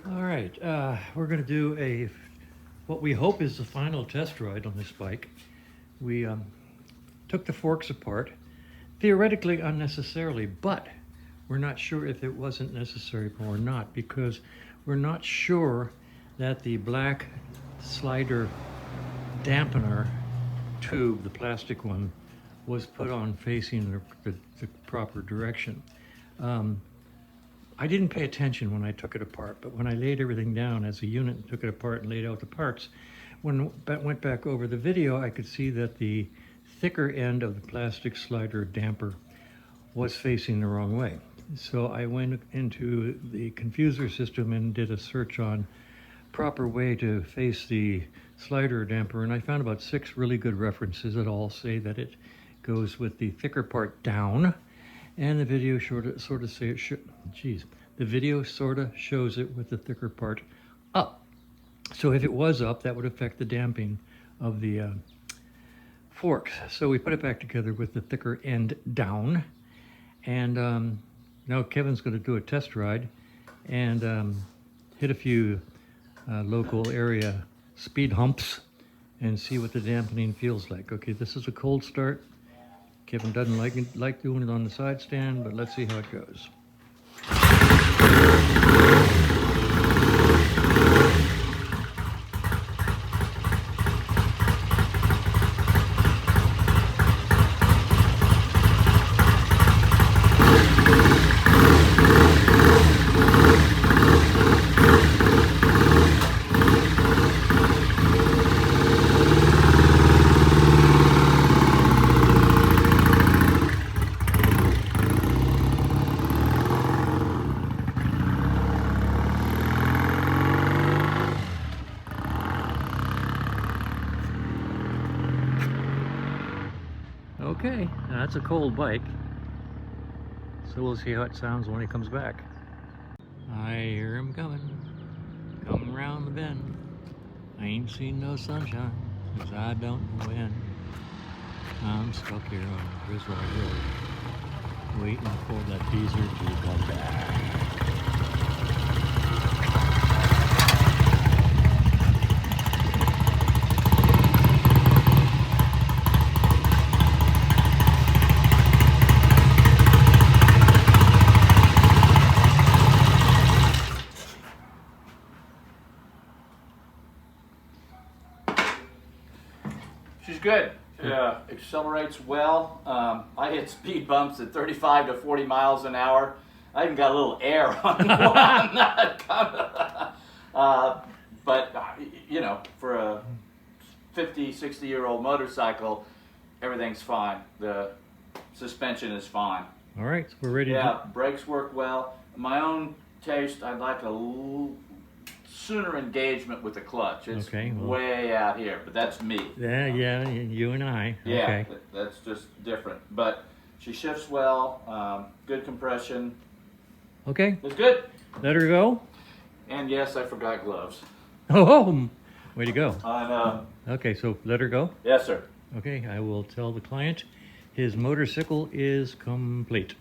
All right, we're going to do what we hope is the final test ride on this bike. We took the forks apart, theoretically unnecessarily, but we're not sure if it wasn't necessary or not, because we're not sure that the black slider dampener tube, the plastic one, was put on facing the proper direction. I didn't pay attention when I took it apart, but when I laid everything down as a unit and took it apart and laid out the parts, when I went back over the video, I could see that the thicker end of the plastic slider damper was facing the wrong way. So I went into the confuser system and did a search on proper way to face the slider damper, and I found about 6 really good references that all say that it goes with the thicker part down. And the video sort of the video sort of shows it with the thicker part up. So if it was up, that would affect the damping of the forks. So we put it back together with the thicker end down. And now Kevin's going to do a test ride and hit a few local area speed humps and see what the dampening feels like. Okay, this is a cold start. Kevin doesn't like doing it on the side stand, but let's see how it goes. Okay, now that's a cold bike, so we'll see how it sounds when he comes back. I hear him coming round the bend. I ain't seen no sunshine, 'cause I don't know when. I'm stuck here on Griswold Road, waiting for that teaser to come back. She's good. Accelerates well. I hit speed bumps at 35 to 40 miles an hour. I even got a little air on one. But, you know, for a 50, 60-year-old motorcycle, everything's fine. The suspension is fine. All right, so we're ready to... brakes work well. My own taste, I'd like a sooner engagement with the clutch. It's way out here, but that's me. Yeah, you and I. Yeah, okay. That's just different. But she shifts well, good compression. Okay. It's good. Let her go. And yes, I forgot gloves. Oh, way to go. I know. Okay, so let her go? Yes, sir. Okay, I will tell the client his motorcycle is complete.